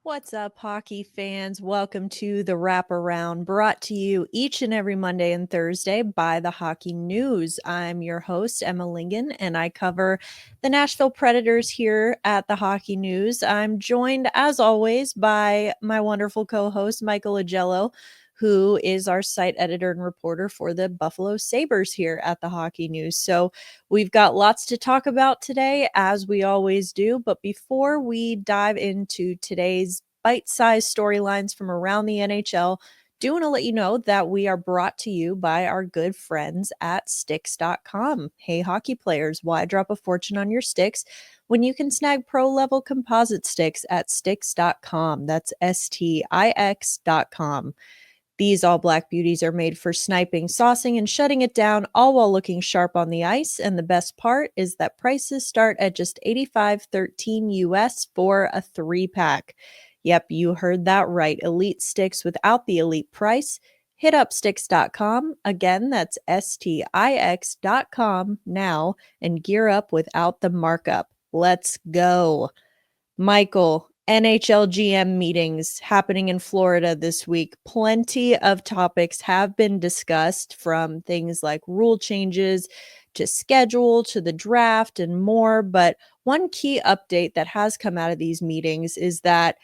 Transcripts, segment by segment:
What's up, hockey fans? Welcome to the Wraparound, brought to you each and every Monday and Thursday by the Hockey News. I'm your host, Emma Lingan, and I cover the Nashville Predators here at the Hockey News. I'm joined, as always, by my wonderful co-host, Michael Augello, who is our site editor and reporter for the Buffalo Sabres here at the Hockey News. So we've got lots to talk about today, as we always do. But before we dive into today's bite-sized storylines from around the NHL, do want to let you know that we are brought to you by our good friends at Sticks.com. Hey, hockey players, why drop a fortune on your sticks when you can snag pro-level composite sticks at Sticks.com? That's Stix.com. These all black beauties are made for sniping, saucing, and shutting it down, all while looking sharp on the ice. And the best part is that prices start at just $85.13 US for a 3-pack. Yep, you heard that right. Elite sticks without the elite price. Hit up Stix.com. Again, that's Stix.com now and gear up without the markup. Let's go. Michael, NHL GM meetings happening in Florida this week. Plenty of topics have been discussed, from things like rule changes to schedule to the draft and more. But one key update that has come out of these meetings is that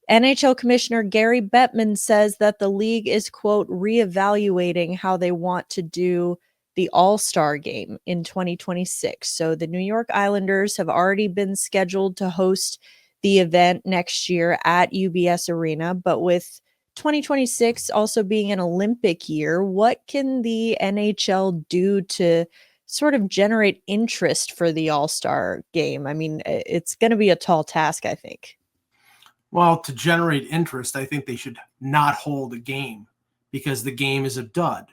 NHL Commissioner Gary Bettman says that the league is, quote, reevaluating how they want to do the All-Star game in 2026. So the New York Islanders have already been scheduled to host the event next year at UBS Arena, but with 2026 also being an Olympic year, what can the NHL do to sort of generate interest for the All-Star game? I mean, it's going to be a tall task, I think. Well, to generate interest, I think they should not hold a game, because the game is a dud.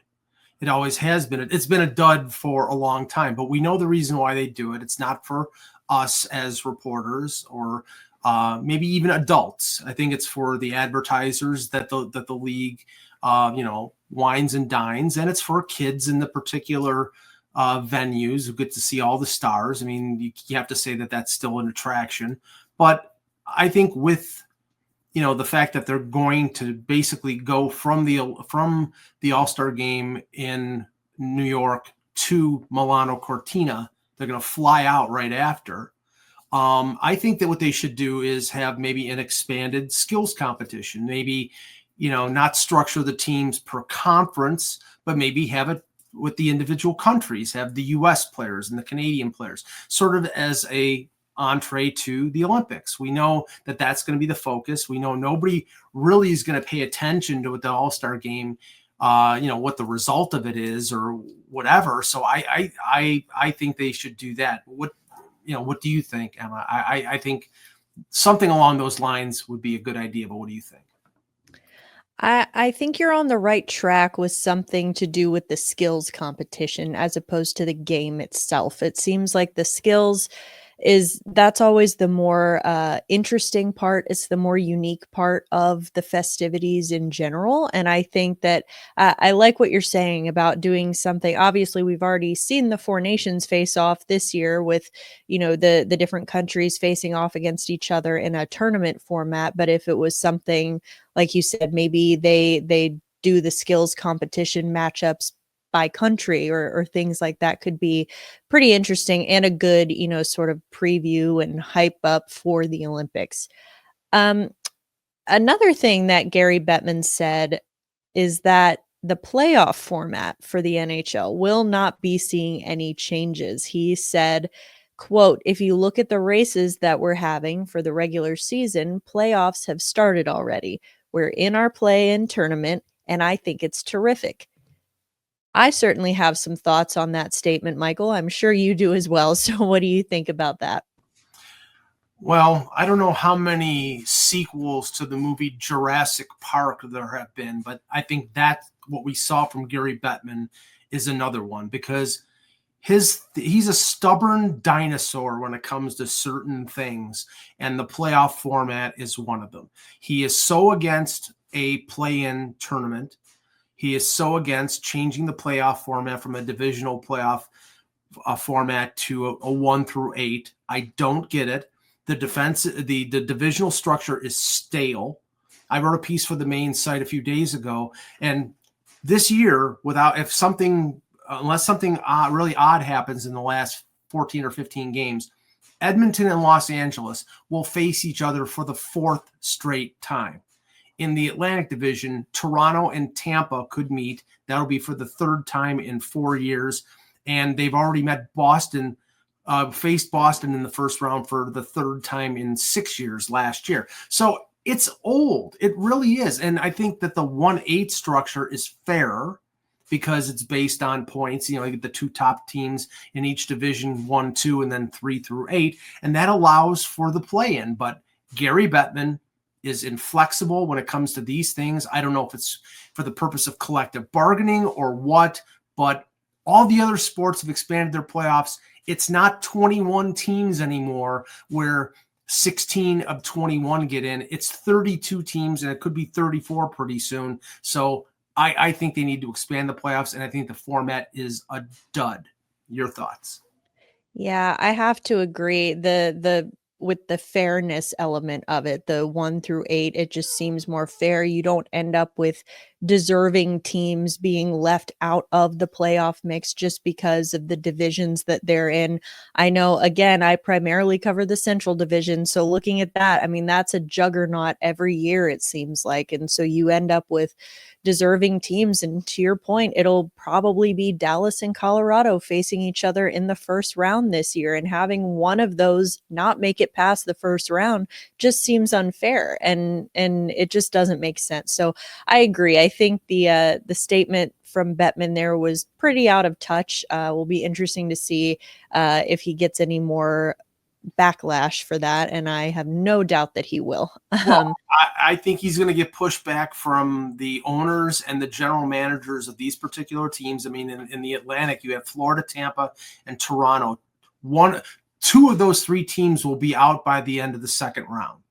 It always has been. It's been a dud for a long time, but we know the reason why they do it. It's not for us as reporters or maybe even adults. I think it's for the advertisers that the league, wines and dines, and it's for kids in the particular venues who get to see all the stars. I mean, you have to say that that's still an attraction, but I think with the fact that they're going to basically go from the All-Star game in New York to Milano Cortina, they're going to fly out right after. I think that what they should do is have maybe an expanded skills competition. Maybe, not structure the teams per conference, but maybe have it with the individual countries, have the U.S. players and the Canadian players, sort of as a entree to the Olympics. We know that that's going to be the focus. We know nobody really is going to pay attention to what the All-Star game, what the result of it is or whatever. So I think they should do that. What do you think, Emma? I think something along those lines would be a good idea, but what do you think? I think you're on the right track with something to do with the skills competition as opposed to the game itself. It seems like the skills that's always the more interesting part. It's the more unique part of the festivities in general. And I think that I like what you're saying about doing something. Obviously, we've already seen the Four Nations face off this year with, the different countries facing off against each other in a tournament format. But if it was something, like you said, maybe they do the skills competition matchups by country or things like that, could be pretty interesting and a good, sort of preview and hype up for the Olympics. Another thing that Gary Bettman said is that the playoff format for the NHL will not be seeing any changes. He said, quote, "If you look at the races that we're having for the regular season, playoffs have started already. We're in our play-in tournament, and I think it's terrific." I certainly have some thoughts on that statement, Michael. I'm sure you do as well. So what do you think about that? Well, I don't know how many sequels to the movie Jurassic Park there have been, but I think that what we saw from Gary Bettman is another one, because he's a stubborn dinosaur when it comes to certain things, and the playoff format is one of them. He is so against a play-in tournament. He is so against changing the playoff format from a divisional playoff format to a 1 through 8. I don't get it. The divisional structure is stale. I wrote a piece for the main site a few days ago, and this year, unless something really odd happens in the last 14 or 15 games, Edmonton and Los Angeles will face each other for the fourth straight time. In the Atlantic Division, Toronto and Tampa could meet. That'll be for the third time in 4 years. And they've already met Boston, faced Boston in the first round for the third time in 6 years last year. So it's old. It really is. And I think that the 1-8 structure is fair because it's based on points. You get the two top teams in each division, 1, 2, and then 3 through 8. And that allows for the play-in. But Gary Bettman is inflexible when it comes to these things. I don't know if it's for the purpose of collective bargaining or what, but all the other sports have expanded their playoffs. It's not 21 teams anymore where 16 of 21 get in. It's 32 teams, and it could be 34 pretty soon. So I think they need to expand the playoffs, and I think the format is a dud. Your thoughts? Yeah, I have to agree. The with the fairness element of it, the 1 through 8, it just seems more fair. You don't end up with deserving teams being left out of the playoff mix just because of the divisions that they're in. I know, again, I primarily cover the Central Division. So looking at that, I mean, that's a juggernaut every year, it seems like. And so you end up with deserving teams. And to your point, it'll probably be Dallas and Colorado facing each other in the first round this year. And having one of those not make it past the first round just seems unfair. And it just doesn't make sense. So I agree. I think the statement from Bettman there was pretty out of touch. Will be interesting to see if he gets any more backlash for that, and I have no doubt that he will. Well, I think he's going to get pushback from the owners and the general managers of these particular teams. I mean, in the Atlantic, you have Florida, Tampa, and Toronto. Two of those three teams will be out by the end of the second round.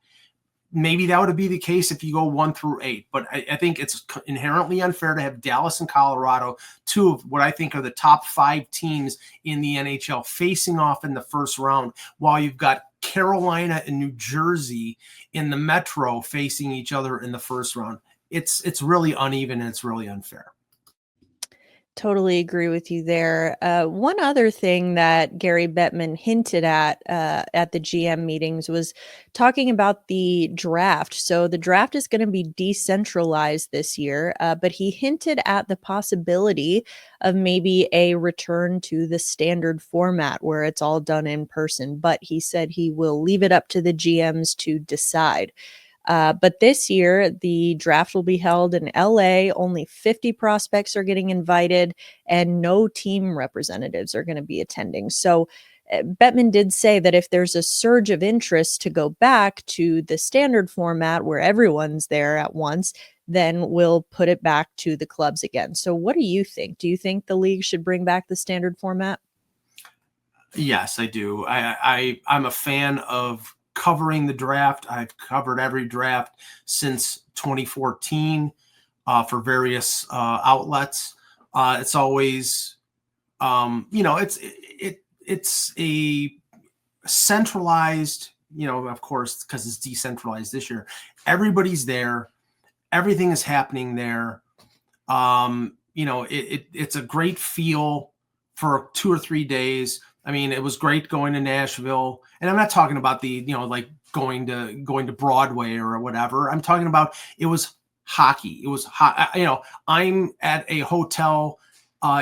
Maybe that would be the case if you go 1 through 8, but I think it's inherently unfair to have Dallas and Colorado, two of what I think are the top 5 teams in the NHL, facing off in the first round, while you've got Carolina and New Jersey in the Metro facing each other in the first round. It's really uneven, and it's really unfair. Totally agree with you there. One other thing that Gary Bettman hinted at the GM meetings was talking about the draft. So the draft is going to be decentralized this year, but he hinted at the possibility of maybe a return to the standard format where it's all done in person. But he said he will leave it up to the GMs to decide. But this year, the draft will be held in LA. Only 50 prospects are getting invited, and no team representatives are going to be attending. So Bettman did say that if there's a surge of interest to go back to the standard format where everyone's there at once, then we'll put it back to the clubs again. So what do you think? Do you think the league should bring back the standard format? Yes, I do. I'm a fan of covering the draft. I've covered every draft since 2014 for various outlets. It's always, it's a centralized, of course, because it's decentralized this year. Everybody's there. Everything is happening there. It's a great feel for 2 or 3 days. I mean, it was great going to Nashville, and I'm not talking about the, like going to Broadway or whatever. I'm talking about it was hockey. It was I'm at a hotel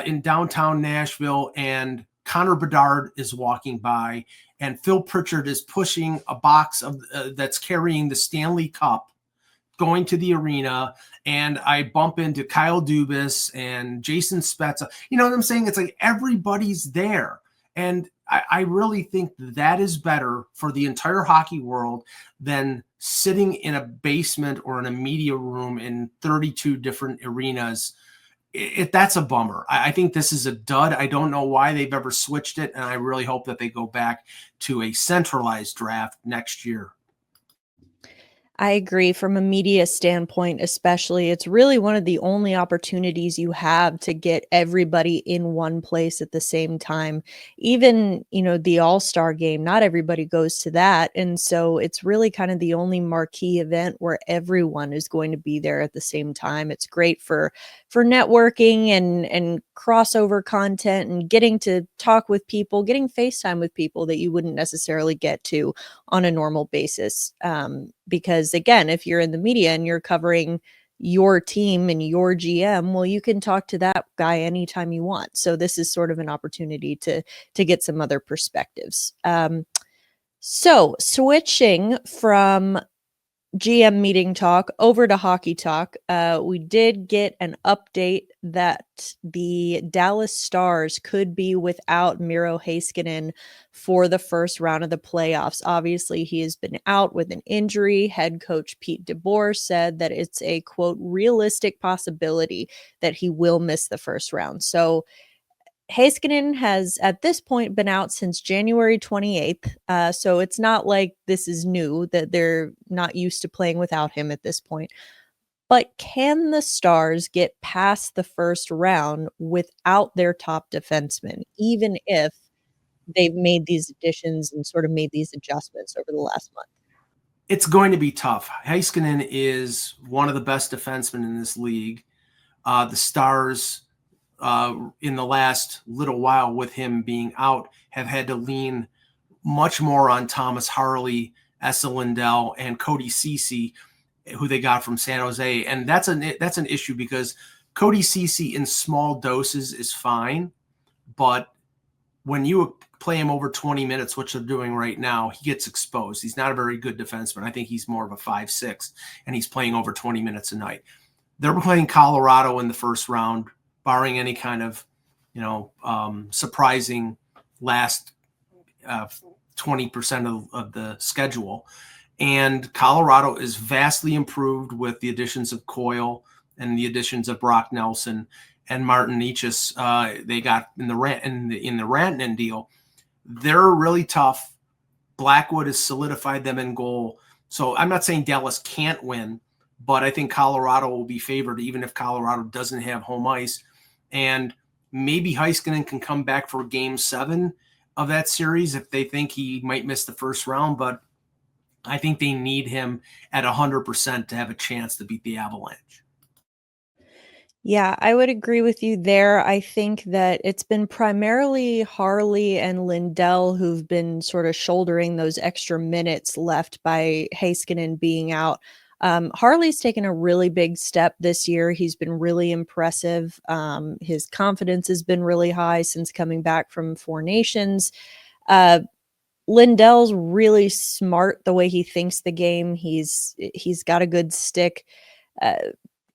in downtown Nashville, and Connor Bedard is walking by, and Phil Pritchard is pushing a box of that's carrying the Stanley Cup, going to the arena, and I bump into Kyle Dubas and Jason Spezza. You know what I'm saying? It's like everybody's there. And I really think that is better for the entire hockey world than sitting in a basement or in a media room in 32 different arenas. That's a bummer. I think this is a dud. I don't know why they've ever switched it, and I really hope that they go back to a centralized draft next year. I agree. From a media standpoint, especially, it's really one of the only opportunities you have to get everybody in one place at the same time. Even, the All-Star game, not everybody goes to that. And so it's really kind of the only marquee event where everyone is going to be there at the same time. It's great for networking and crossover content and getting to talk with people, getting FaceTime with people that you wouldn't necessarily get to on a normal basis. Because again, if you're in the media and you're covering your team and your GM, well, you can talk to that guy anytime you want. So this is sort of an opportunity to get some other perspectives. So switching from GM meeting talk over to hockey talk, we did get an update that the Dallas Stars could be without Miro Heiskanen for the first round of the playoffs. Obviously, he has been out with an injury. Head coach Pete DeBoer said that it's a, quote, realistic possibility that he will miss the first round. So Heiskanen has at this point been out since January 28th. So it's not like this is new, that they're not used to playing without him at this point. But can the Stars get past the first round without their top defenseman, even if they've made these additions and sort of made these adjustments over the last month? It's going to be tough. Heiskanen is one of the best defensemen in this league. The Stars, in the last little while with him being out, have had to lean much more on Thomas Harley, Esa Lindell, and Cody Ceci, who they got from San Jose. And that's an issue because Cody Ceci in small doses is fine, but when you play him over 20 minutes, which they're doing right now, he gets exposed. He's not a very good defenseman. I think he's more of a 5'6", and he's playing over 20 minutes a night. They're playing Colorado in the first round, barring any kind of, surprising last 20% of the schedule. And Colorado is vastly improved with the additions of Coyle and the additions of Brock Nelson and Martin Necas. They got in the Rantanen deal. They're really tough. Blackwood has solidified them in goal. So I'm not saying Dallas can't win, but I think Colorado will be favored, even if Colorado doesn't have home ice. And maybe Heiskanen can come back for game 7 of that series if they think he might miss the first round. But I think they need him at 100% to have a chance to beat the Avalanche. Yeah, I would agree with you there. I think that it's been primarily Harley and Lindell who've been sort of shouldering those extra minutes left by Heiskanen being out. Harley's taken a really big step this year. He's been really impressive. His confidence has been really high since coming back from Four Nations. Lindell's really smart the way he thinks the game. He's got a good stick.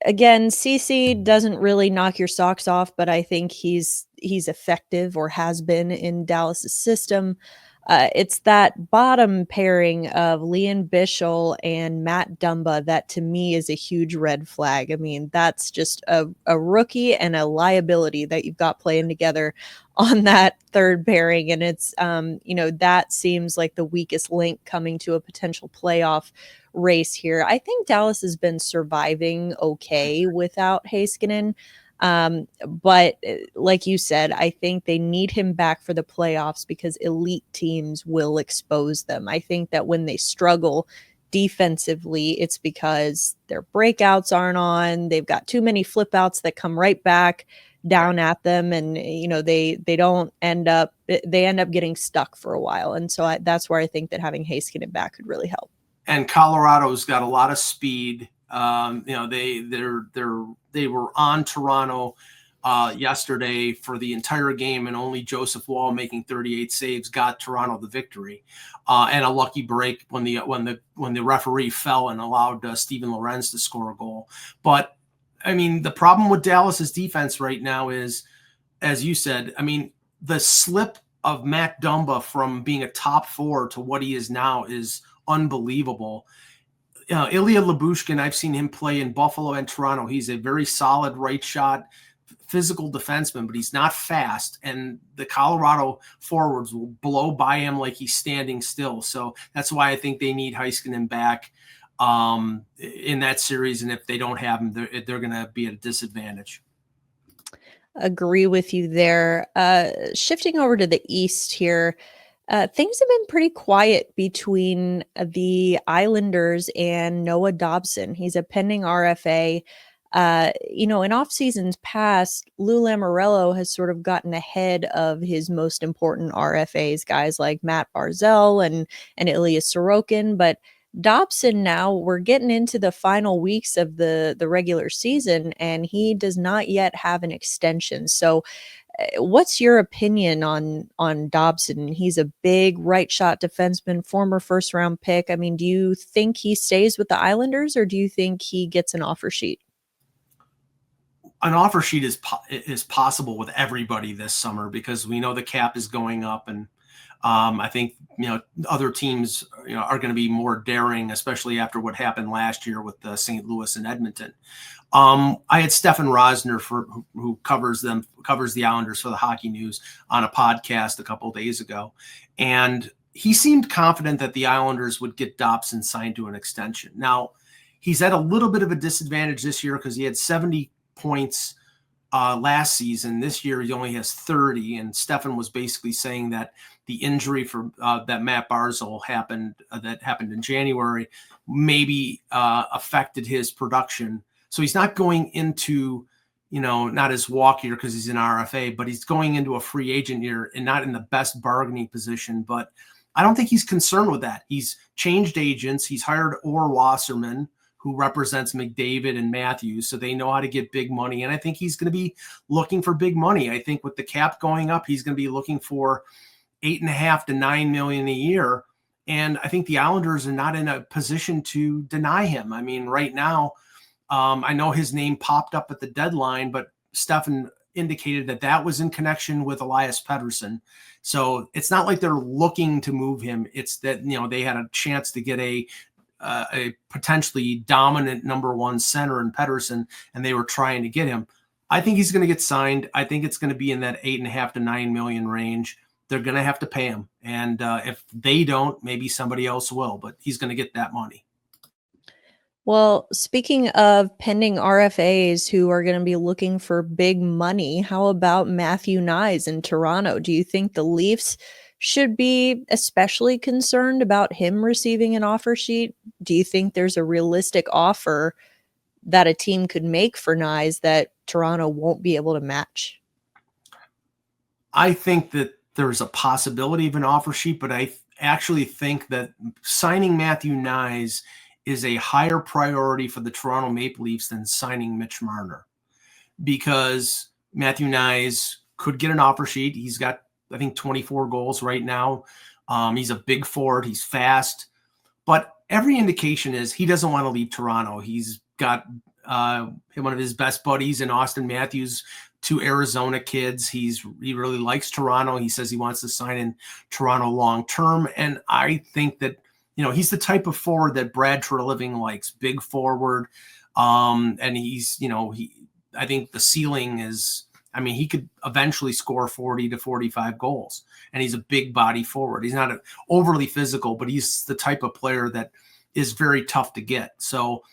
Again, CC doesn't really knock your socks off, but I think he's effective, or has been, in Dallas's system. It's that bottom pairing of Lian Bichsel and Matt Dumba that to me is a huge red flag. I mean, that's just a rookie and a liability that you've got playing together on that third pairing. And it's, that seems like the weakest link coming to a potential playoff race here. I think Dallas has been surviving okay without Heiskanen. But like you said, I think they need him back for the playoffs because elite teams will expose them. I think that when they struggle defensively, it's because their breakouts aren't on. They've got too many flip outs that come right back down at them, and they end up getting stuck for a while. And so that's where I think that having Heiskanen back could really help. And Colorado's got a lot of speed. They were on Toronto yesterday for the entire game, and only Joseph Wall, making 38 saves, got Toronto the victory. And a lucky break when the referee fell and allowed Steven Lorenz to score a goal. But I mean, the problem with Dallas's defense right now is, as you said, I mean, the slip of Matt Dumba from being a top 4 to what he is now is unbelievable. Ilya Lyubushkin, I've seen him play in Buffalo and Toronto. He's a very solid right shot, physical defenseman, but he's not fast. And the Colorado forwards will blow by him like he's standing still. So that's why I think they need Heiskanen back. in that series. And if they don't have him, they're going to be at a disadvantage. Agree with you there. Shifting over to the East here, things have been pretty quiet between the Islanders and Noah Dobson. He's a pending RFA. In off seasons past, Lou Lamoriello has sort of gotten ahead of his most important RFAs, guys like Matt Barzal and Ilya Sorokin. But Dobson, now we're getting into the final weeks of the regular season, and he does not yet have an extension. So what's your opinion on Dobson? He's a big right shot defenseman, former first round pick. I mean, do you think he stays with the Islanders, or do you think he gets an offer sheet? An offer sheet is possible with everybody this summer because we know the cap is going up, and I think other teams are going to be more daring, especially after what happened last year with St. Louis and Edmonton. I had Stefan Rosner who covers the Islanders for the Hockey News on a podcast a couple of days ago, and he seemed confident that the Islanders would get Dobson signed to an extension. Now, he's at a little bit of a disadvantage this year because he had 70 points last season. This year he only has 30, and Stefan was basically saying that the injury for that Matt Barzal happened in January maybe affected his production. So he's not going into not his walk year because he's an RFA, but he's going into a free agent year and not in the best bargaining position. But I don't think he's concerned with that. He's changed agents. He's hired Orr Wasserman, who represents McDavid and Matthews, so they know how to get big money. And I think he's going to be looking for big money. I think with the cap going up, he's going to be looking for $8.5 to $9 million a year. And I think the Islanders are not in a position to deny him. I mean, right now, I know his name popped up at the deadline, but Stefan indicated that was in connection with Elias Pettersson. So it's not like they're looking to move him. It's that, they had a chance to get a potentially dominant number one center in Pettersson, and they were trying to get him. I think he's going to get signed. I think it's going to be in that $8.5 to $9 million range. They're going to have to pay him. And if they don't, maybe somebody else will, but he's going to get that money. Well, speaking of pending RFAs who are going to be looking for big money, how about Matthew Knies in Toronto? Do you think the Leafs should be especially concerned about him receiving an offer sheet? Do you think there's a realistic offer that a team could make for Knies that Toronto won't be able to match? I think that there's a possibility of an offer sheet, but I actually think that signing Matthew Knies is a higher priority for the Toronto Maple Leafs than signing Mitch Marner, because Matthew Knies could get an offer sheet. He's got, I think, 24 goals right now. He's a big forward. He's fast. But every indication is he doesn't want to leave Toronto. He's got one of his best buddies in Austin Matthews, 2 Arizona kids. He really likes Toronto. He says he wants to sign in Toronto long term. And I think that, he's the type of forward that Brad Treliving likes, big forward. And he's, I think the ceiling is, he could eventually score 40 to 45 goals, and he's a big body forward. He's not overly physical, but he's the type of player that is very tough to get. So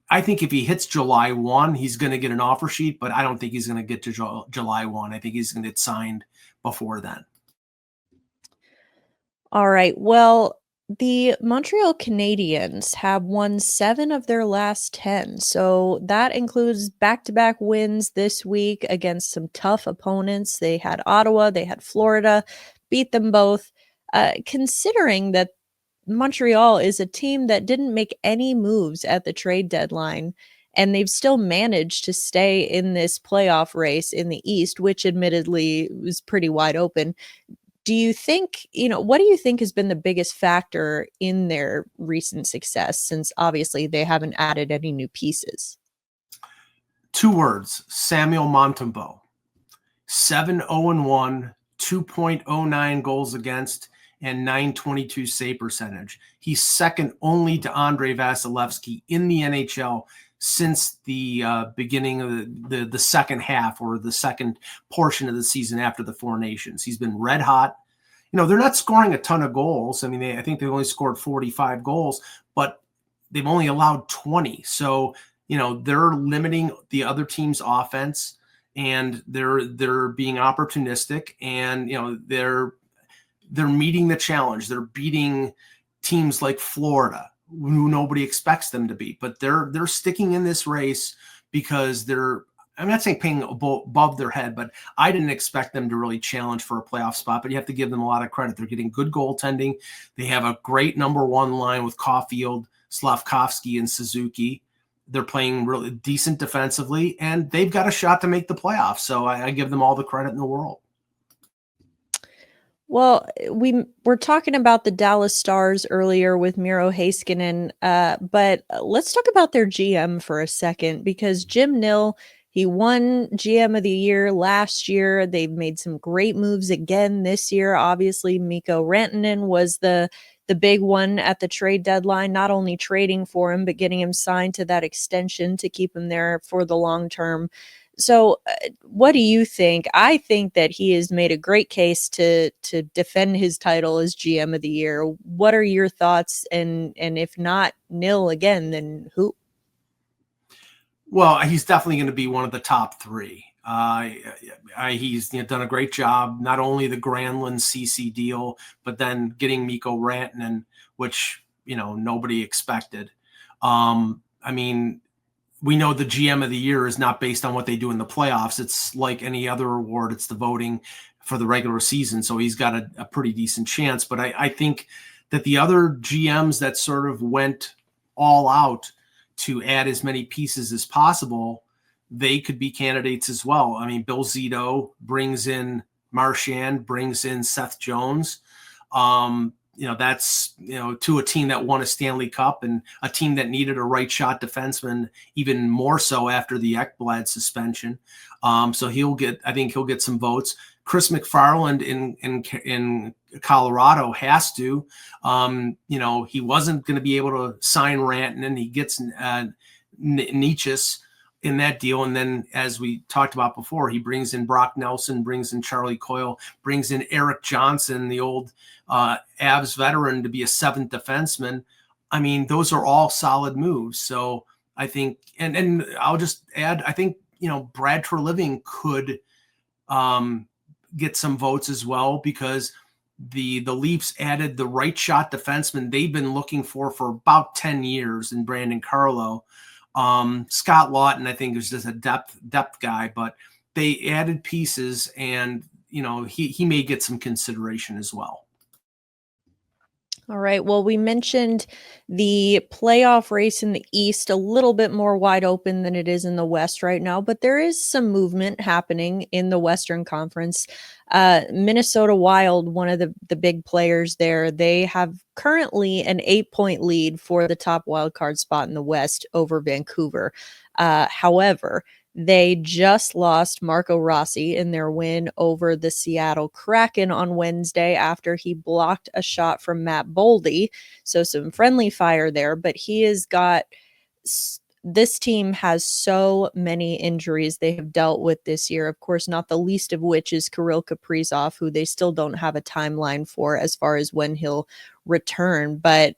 I think if he hits July 1, he's going to get an offer sheet, but I don't think he's going to get to July 1. I think he's going to get signed before then. All right. Well, the Montreal Canadiens have won 7 of their last 10. So that includes back-to-back wins this week against some tough opponents. They had Ottawa, they had Florida, beat them both. Considering that Montreal is a team that didn't make any moves at the trade deadline, and they've still managed to stay in this playoff race in the East, which admittedly was pretty wide open. Do you think, what do you think has been the biggest factor in their recent success, since obviously they haven't added any new pieces? 2 words: Samuel Montembeault. 7-0-1, 2.09 goals against, and .922 save percentage. He's second only to Andrei Vasilevsky in the NHL since the beginning of the second half, or the second portion of the season after the Four Nations. He's been red hot. They're not scoring a ton of goals. I think they only scored 45 goals, but they've only allowed 20. So, they're limiting the other team's offense, and they're being opportunistic, and, they're meeting the challenge. They're beating teams like Florida, who nobody expects them to beat, but they're sticking in this race because I'm not saying paying above their head, but I didn't expect them to really challenge for a playoff spot, but you have to give them a lot of credit. They're getting good goaltending. They have a great number one line with Caulfield, Slavkovsky, and Suzuki. They're playing really decent defensively, and they've got a shot to make the playoffs. So I give them all the credit in the world. Well, we were talking about the Dallas Stars earlier with Miro Heiskanen, but let's talk about their GM for a second, because Jim Nill, he won GM of the year last year. They've made some great moves again this year. Obviously, Mikko Rantanen was the big one at the trade deadline, not only trading for him, but getting him signed to that extension to keep him there for the long term. So what do you think? I think that he has made a great case to defend his title as GM of the year. What are your thoughts? And if not Nill again, then who? Well, he's definitely going to be one of the top three. He's done a great job, not only the Granlund CC deal, but then getting Mikko Rantanen, which, nobody expected. I mean, we know the GM of the year is not based on what they do in the playoffs. It's like any other award. It's the voting for the regular season. So he's got a pretty decent chance. But I think that the other GMs that sort of went all out to add as many pieces as possible, they could be candidates as well. I mean, Bill Zito brings in Marchand, brings in Seth Jones. That's, to a team that won a Stanley Cup and a team that needed a right shot defenseman even more so after the Ekblad suspension. So I think he'll get some votes. Chris McFarland in Colorado has to. He wasn't going to be able to sign Rantanen. He gets Nietzsche's in that deal. And then, as we talked about before, he brings in Brock Nelson, brings in Charlie Coyle, brings in Eric Johnson, the old Avs veteran, to be a seventh defenseman. I mean, those are all solid moves. So I think, and I'll just add, I think, Brad Treliving could get some votes as well, because the Leafs added the right shot defenseman they've been looking for about 10 years in Brandon Carlo. Scott Lawton, I think, is just a depth guy, but they added pieces, and he may get some consideration as well. All right. Well, we mentioned the playoff race in the East a little bit more wide open than it is in the West right now, but there is some movement happening in the Western Conference. Minnesota Wild, one of the big players there, they have currently an 8-point lead for the top wild card spot in the West over Vancouver. However, they just lost Marco Rossi in their win over the Seattle Kraken on Wednesday after he blocked a shot from Matt Boldy. So some friendly fire there, but he has got this team has so many injuries they have dealt with this year. Of course, not the least of which is Kirill Kaprizov, who they still don't have a timeline for as far as when he'll return. But,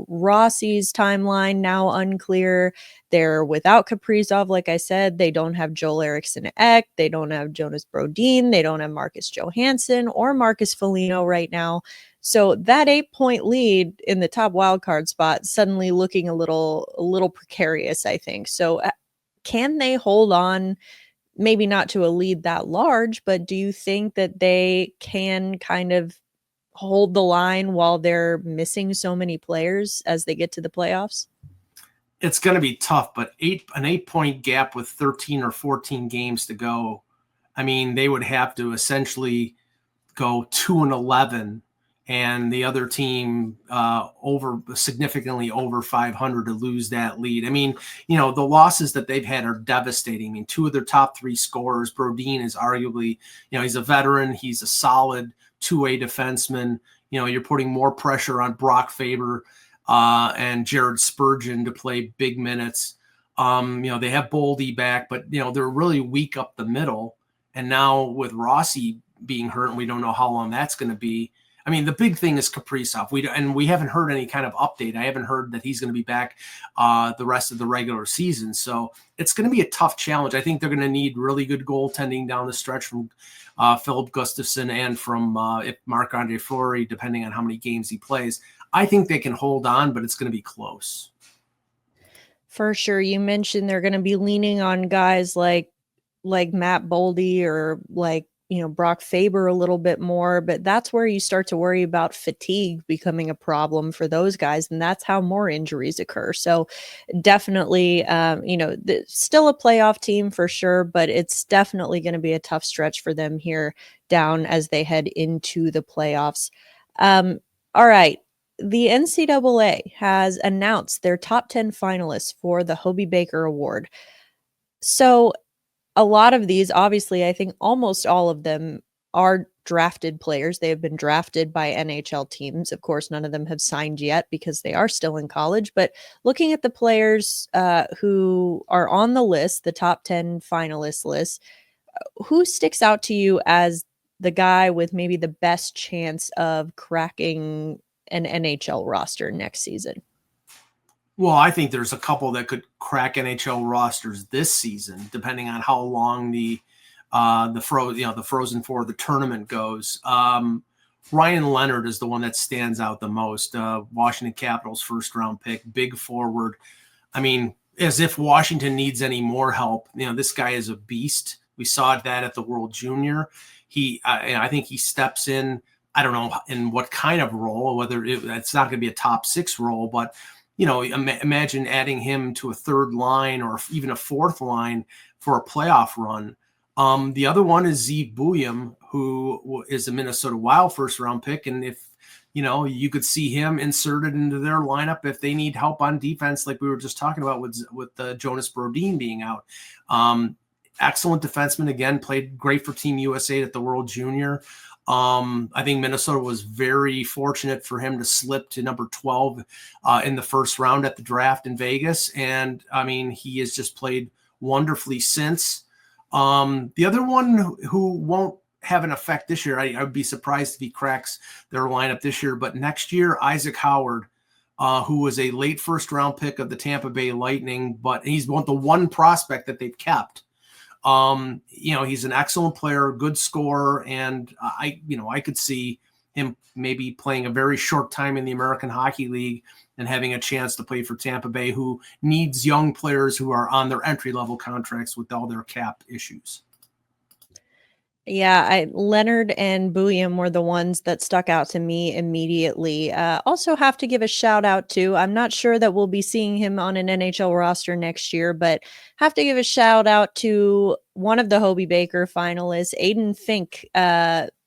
Rossi's timeline now unclear. They're without Kaprizov. Like I said, they don't have Joel Eriksson Ek. They don't have Jonas Brodin. They don't have Marcus Johansson or Marcus Foligno right now. So that 8-point lead in the top wildcard spot suddenly looking a little precarious, I think. So can they hold on, maybe not to a lead that large, but do you think that they can kind of hold the line while they're missing so many players as they get to the playoffs? It's going to be tough, but an 8-point gap with 13 or 14 games to go. I mean, they would have to essentially go 2-11, and the other team significantly over 500 to lose that lead. I mean, the losses that they've had are devastating. I mean, two of their top three scorers, Brodin is arguably, he's a veteran. He's a solid two-way defenseman. You're putting more pressure on Brock Faber and Jared Spurgeon to play big minutes. They have Boldy back, but, they're really weak up the middle. And now with Rossi being hurt, and we don't know how long that's going to be, I mean, the big thing is Kaprizov. We haven't heard any kind of update. I haven't heard that he's going to be back the rest of the regular season. So it's going to be a tough challenge. I think they're going to need really good goaltending down the stretch from Philip Gustafson and from Marc-Andre Fleury, depending on how many games he plays. I think they can hold on, but it's going to be close. For sure. You mentioned they're going to be leaning on guys like Matt Boldy or Brock Faber a little bit more, but that's where you start to worry about fatigue becoming a problem for those guys. And that's how more injuries occur. So definitely, still a playoff team for sure, but it's definitely going to be a tough stretch for them here down as they head into the playoffs. All right. The NCAA has announced their top 10 finalists for the Hobey Baker Award. So a lot of these, obviously, I think almost all of them are drafted players. They have been drafted by NHL teams. Of course, none of them have signed yet because they are still in college. But looking at the players who are on the list, the top 10 finalist list, who sticks out to you as the guy with maybe the best chance of cracking an NHL roster next season? Well, I think there's a couple that could crack NHL rosters this season, depending on how long the Frozen Four, the tournament goes. Ryan Leonard is the one that stands out the most. Washington Capitals first round pick, big forward. I mean, as if Washington needs any more help. This guy is a beast. We saw that at the World Junior. I think he steps in. I don't know in what kind of role, whether it's not going to be a top 6 role, but imagine adding him to a third line or even a fourth line for a playoff run. The other one is Zeke Bouillon, who is a Minnesota Wild first round pick. And if, you could see him inserted into their lineup if they need help on defense, like we were just talking about with Jonas Brodin being out. Excellent defenseman, again, played great for Team USA at the World Junior. I think Minnesota was very fortunate for him to slip to number 12 in the first round at the draft in Vegas. And I mean, he has just played wonderfully since. The other one who won't have an effect this year, I would be surprised if he cracks their lineup this year, but next year, Isaac Howard, who was a late first round pick of the Tampa Bay Lightning, but he's the one prospect that they've kept. He's an excellent player, good scorer, and I could see him maybe playing a very short time in the American Hockey League and having a chance to play for Tampa Bay, who needs young players who are on their entry-level contracts with all their cap issues. Yeah, Leonard and Bouillon were the ones that stuck out to me immediately. Also have to give a shout out to, I'm not sure that we'll be seeing him on an NHL roster next year, but have to give a shout out to one of the Hobey Baker finalists, Aiden Fink,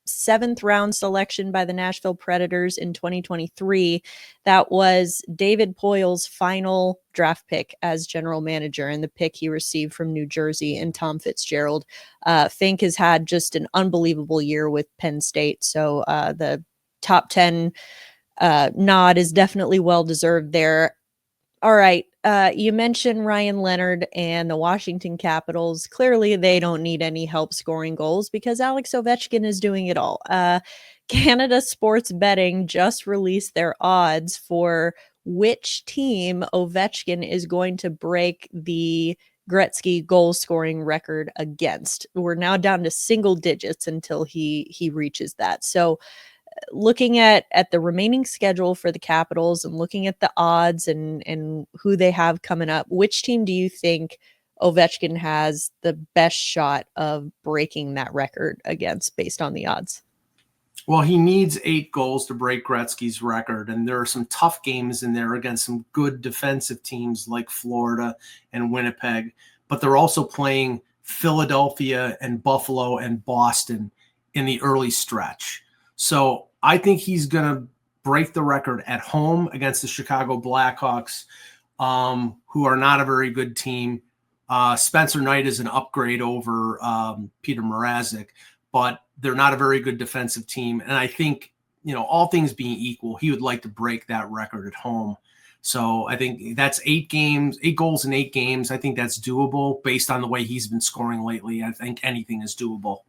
7th round selection by the Nashville Predators in 2023. That was David Poyle's final draft pick as general manager, and the pick he received from New Jersey and Tom Fitzgerald. Fink has had just an unbelievable year with Penn State, so the top 10 nod is definitely well deserved there. All right. You mentioned Ryan Leonard and the Washington Capitals. Clearly, they don't need any help scoring goals because Alex Ovechkin is doing it all. Canada Sports Betting just released their odds for which team Ovechkin is going to break the Gretzky goal scoring record against. We're now down to single digits until he reaches that. So looking at the remaining schedule for the Capitals and looking at the odds and who they have coming up, which team do you think Ovechkin has the best shot of breaking that record against based on the odds? Well, he needs 8 goals to break Gretzky's record, and there are some tough games in there against some good defensive teams like Florida and Winnipeg, but they're also playing Philadelphia and Buffalo and Boston in the early stretch. So I think he's going to break the record at home against the Chicago Blackhawks, who are not a very good team. Spencer Knight is an upgrade over Peter Mrazek, but they're not a very good defensive team. And I think, all things being equal, he would like to break that record at home. So I think that's 8 goals in 8 games. I think that's doable based on the way he's been scoring lately. I think anything is doable.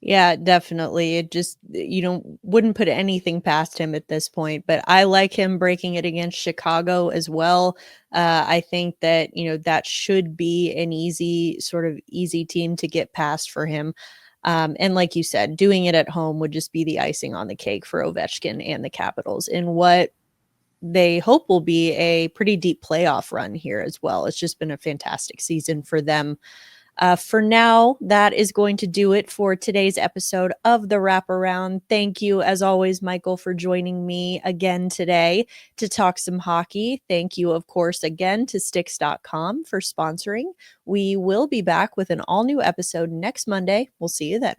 Yeah, definitely. It just, wouldn't put anything past him at this point, but I like him breaking it against Chicago as well. I think that, that should be an easy team to get past for him. And like you said, doing it at home would just be the icing on the cake for Ovechkin and the Capitals in what they hope will be a pretty deep playoff run here as well. It's just been a fantastic season for them. For now, that is going to do it for today's episode of the Wraparound. Thank you, as always, Michael, for joining me again today to talk some hockey. Thank you, of course, again to Stix.com for sponsoring. We will be back with an all new episode next Monday. We'll see you then.